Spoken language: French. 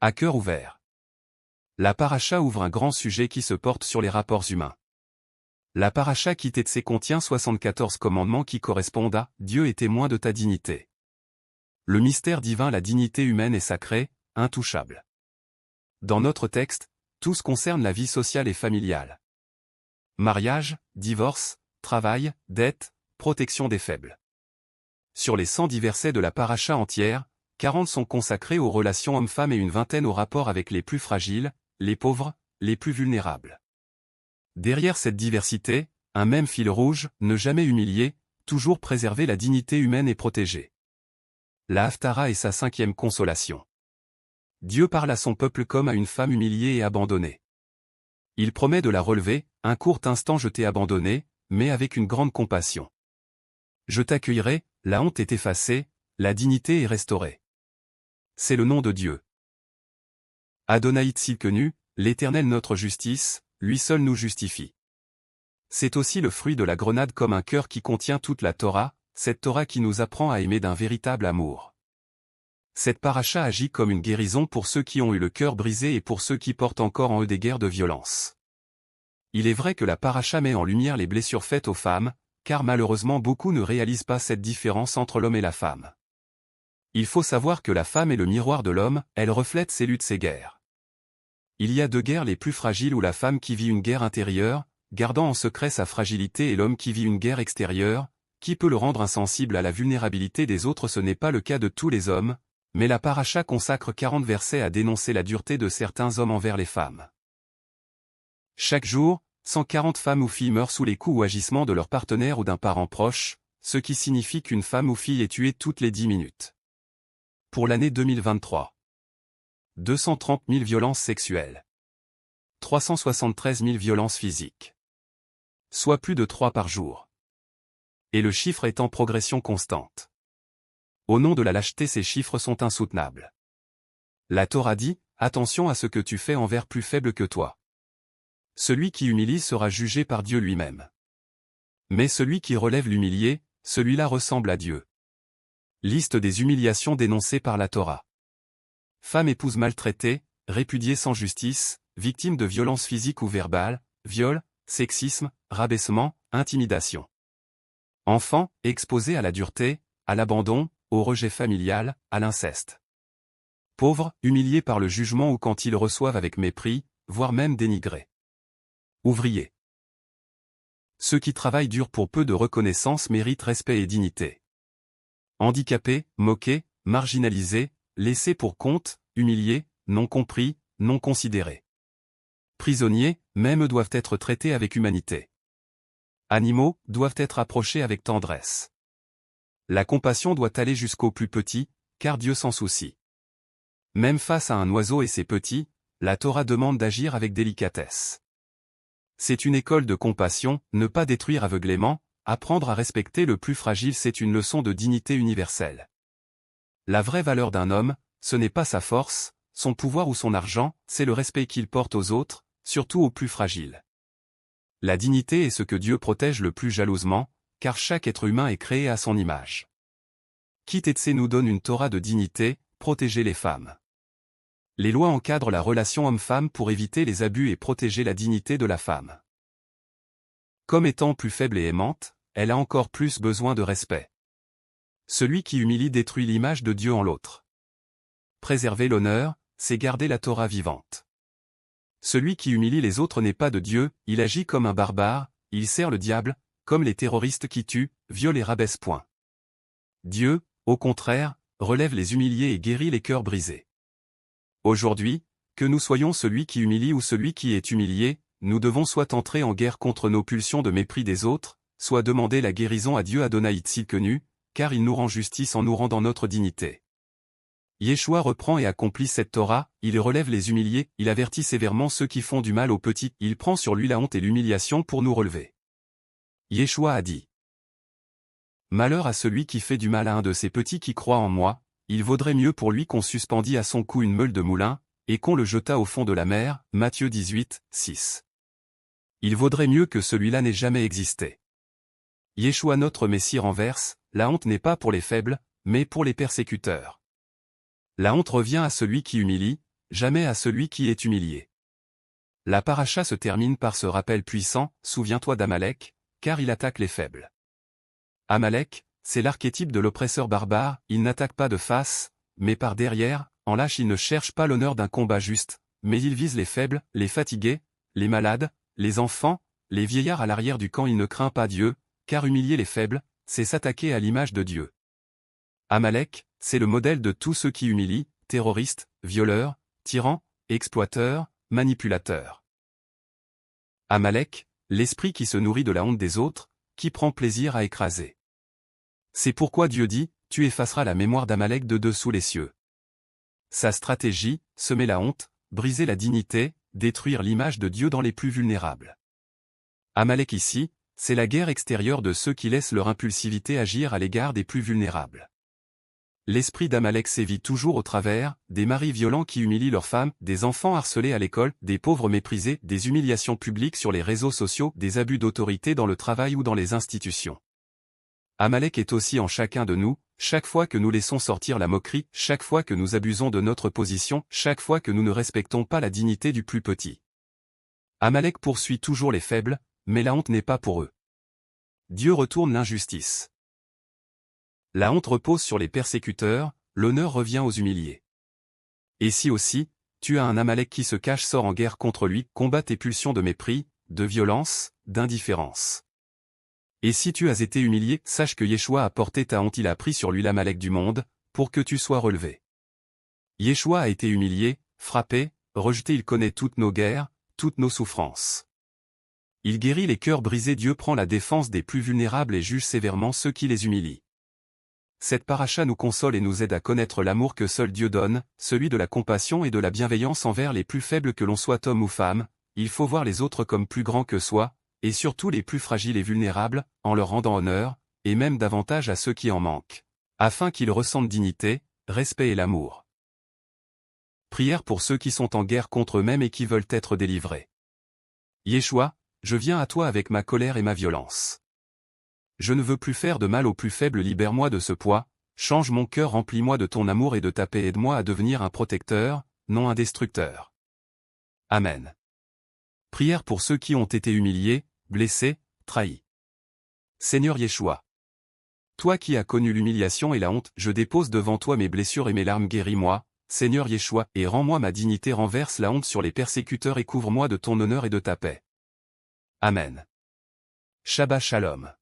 À cœur ouvert. La paracha ouvre un grand sujet qui se porte sur les rapports humains. La paracha qui Tétsé contient 74 commandements qui correspondent à « Dieu est témoin de ta dignité ». Le mystère divin, la dignité humaine est sacrée, intouchable. Dans notre texte, tous concernent la vie sociale et familiale. Mariage, divorce, travail, dette, protection des faibles. Sur les 110 versets de la paracha entière, 40 sont consacrés aux relations hommes-femmes et une vingtaine aux rapports avec les plus fragiles, les pauvres, les plus vulnérables. Derrière cette diversité, un même fil rouge, ne jamais humilier, toujours préserver la dignité humaine et protéger. La Haftara est sa 5e consolation. Dieu parle à son peuple comme à une femme humiliée et abandonnée. Il promet de la relever, un court instant je t'ai abandonné, mais avec une grande compassion. Je t'accueillerai, la honte est effacée, la dignité est restaurée. C'est le nom de Dieu. Adonai Tzidkenu, l'Éternel notre justice, lui seul nous justifie. C'est aussi le fruit de la grenade comme un cœur qui contient toute la Torah, cette Torah qui nous apprend à aimer d'un véritable amour. Cette paracha agit comme une guérison pour ceux qui ont eu le cœur brisé et pour ceux qui portent encore en eux des guerres de violence. Il est vrai que la paracha met en lumière les blessures faites aux femmes, car malheureusement beaucoup ne réalisent pas cette différence entre l'homme et la femme. Il faut savoir que la femme est le miroir de l'homme, elle reflète ses luttes, ses guerres. Il y a deux guerres les plus fragiles où la femme qui vit une guerre intérieure, gardant en secret sa fragilité et l'homme qui vit une guerre extérieure, qui peut le rendre insensible à la vulnérabilité des autres. Ce n'est pas le cas de tous les hommes, mais la paracha consacre 40 versets à dénoncer la dureté de certains hommes envers les femmes. Chaque jour, 140 femmes ou filles meurent sous les coups ou agissements de leur partenaire ou d'un parent proche, ce qui signifie qu'une femme ou fille est tuée toutes les 10 minutes. Pour l'année 2023. 230 000 violences sexuelles. 373 000 violences physiques. Soit plus de 3 par jour. Et le chiffre est en progression constante. Au nom de la lâcheté, ces chiffres sont insoutenables. La Torah dit, attention à ce que tu fais envers plus faible que toi. Celui qui humilie sera jugé par Dieu lui-même. Mais celui qui relève l'humilié, celui-là ressemble à Dieu. Liste des humiliations dénoncées par la Torah. Femme épouse maltraitée, répudiée sans justice, victime de violences physiques ou verbales, viol, sexisme, rabaissement, intimidation. Enfant, exposé à la dureté, à l'abandon, au rejet familial, à l'inceste. Pauvres, humiliés par le jugement ou quand ils reçoivent avec mépris, voire même dénigrés. Ouvriers. Ceux qui travaillent dur pour peu de reconnaissance méritent respect et dignité. Handicapés, moqués, marginalisés, laissés pour compte, humiliés, non compris, non considérés. Prisonniers, même eux doivent être traités avec humanité. Animaux, doivent être approchés avec tendresse. La compassion doit aller jusqu'aux plus petits, car Dieu s'en soucie. Même face à un oiseau et ses petits, la Torah demande d'agir avec délicatesse. C'est une école de compassion, ne pas détruire aveuglément, apprendre à respecter le plus fragile, c'est une leçon de dignité universelle. La vraie valeur d'un homme, ce n'est pas sa force, son pouvoir ou son argent, c'est le respect qu'il porte aux autres, surtout aux plus fragiles. La dignité est ce que Dieu protège le plus jalousement, car chaque être humain est créé à son image. Ki Tétsé nous donne une Torah de dignité, protéger les femmes. Les lois encadrent la relation homme-femme pour éviter les abus et protéger la dignité de la femme. Comme étant plus faible et aimante, elle a encore plus besoin de respect. Celui qui humilie détruit l'image de Dieu en l'autre. Préserver l'honneur, c'est garder la Torah vivante. Celui qui humilie les autres n'est pas de Dieu, il agit comme un barbare, il sert le diable, comme les terroristes qui tuent, violent et rabaissent. Point. Dieu, au contraire, relève les humiliés et guérit les cœurs brisés. Aujourd'hui, que nous soyons celui qui humilie ou celui qui est humilié, nous devons soit entrer en guerre contre nos pulsions de mépris des autres, soit demander la guérison à Dieu Adonai Tzidkenu, car il nous rend justice en nous rendant notre dignité. Yeshua reprend et accomplit cette Torah, il relève les humiliés, il avertit sévèrement ceux qui font du mal aux petits, il prend sur lui la honte et l'humiliation pour nous relever. Yeshua a dit. Malheur à celui qui fait du mal à un de ces petits qui croient en moi, il vaudrait mieux pour lui qu'on suspendît à son cou une meule de moulin, et qu'on le jetât au fond de la mer, Matthieu 18, 6. Il vaudrait mieux que celui-là n'ait jamais existé. Yeshua notre Messie renverse, la honte n'est pas pour les faibles, mais pour les persécuteurs. La honte revient à celui qui humilie, jamais à celui qui est humilié. La paracha se termine par ce rappel puissant, souviens-toi d'Amalek, car il attaque les faibles. Amalek, c'est l'archétype de l'oppresseur barbare, il n'attaque pas de face, mais par derrière, en lâche il ne cherche pas l'honneur d'un combat juste, mais il vise les faibles, les fatigués, les malades, les enfants, les vieillards à l'arrière du camp. Il ne craint pas Dieu, car humilier les faibles, c'est s'attaquer à l'image de Dieu. Amalek, c'est le modèle de tous ceux qui humilient, terroristes, violeurs, tyrans, exploiteurs, manipulateurs. Amalek, l'esprit qui se nourrit de la honte des autres, qui prend plaisir à écraser. C'est pourquoi Dieu dit, tu effaceras la mémoire d'Amalek de dessous les cieux. Sa stratégie, semer la honte, briser la dignité, détruire l'image de Dieu dans les plus vulnérables. Amalek ici, c'est la guerre extérieure de ceux qui laissent leur impulsivité agir à l'égard des plus vulnérables. L'esprit d'Amalek sévit toujours au travers, des maris violents qui humilient leurs femmes, des enfants harcelés à l'école, des pauvres méprisés, des humiliations publiques sur les réseaux sociaux, des abus d'autorité dans le travail ou dans les institutions. Amalek est aussi en chacun de nous, chaque fois que nous laissons sortir la moquerie, chaque fois que nous abusons de notre position, chaque fois que nous ne respectons pas la dignité du plus petit. Amalek poursuit toujours les faibles, mais la honte n'est pas pour eux. Dieu retourne l'injustice. La honte repose sur les persécuteurs, l'honneur revient aux humiliés. Et si aussi, tu as un Amalek qui se cache, sort en guerre contre lui, combat tes pulsions de mépris, de violence, d'indifférence. Et si tu as été humilié, sache que Yeshua a porté ta honte, il a pris sur lui l'Amalek du monde, pour que tu sois relevé. Yeshua a été humilié, frappé, rejeté, il connaît toutes nos guerres, toutes nos souffrances. Il guérit les cœurs brisés, Dieu prend la défense des plus vulnérables et juge sévèrement ceux qui les humilient. Cette paracha nous console et nous aide à connaître l'amour que seul Dieu donne, celui de la compassion et de la bienveillance envers les plus faibles, que l'on soit homme ou femme. Il faut voir les autres comme plus grands que soi, et surtout les plus fragiles et vulnérables, en leur rendant honneur, et même davantage à ceux qui en manquent, afin qu'ils ressentent dignité, respect et l'amour. Prière pour ceux qui sont en guerre contre eux-mêmes et qui veulent être délivrés. Yeshua, je viens à toi avec ma colère et ma violence. Je ne veux plus faire de mal aux plus faibles, libère-moi de ce poids, change mon cœur, remplis-moi de ton amour et de ta paix, aide-moi à devenir un protecteur, non un destructeur. Amen. Prière pour ceux qui ont été humiliés, blessés, trahis. Seigneur Yeshua. Toi qui as connu l'humiliation et la honte, je dépose devant toi mes blessures et mes larmes, guéris-moi, Seigneur Yeshua, et rends-moi ma dignité, renverse la honte sur les persécuteurs et couvre-moi de ton honneur et de ta paix. Amen. Shabbat Shalom.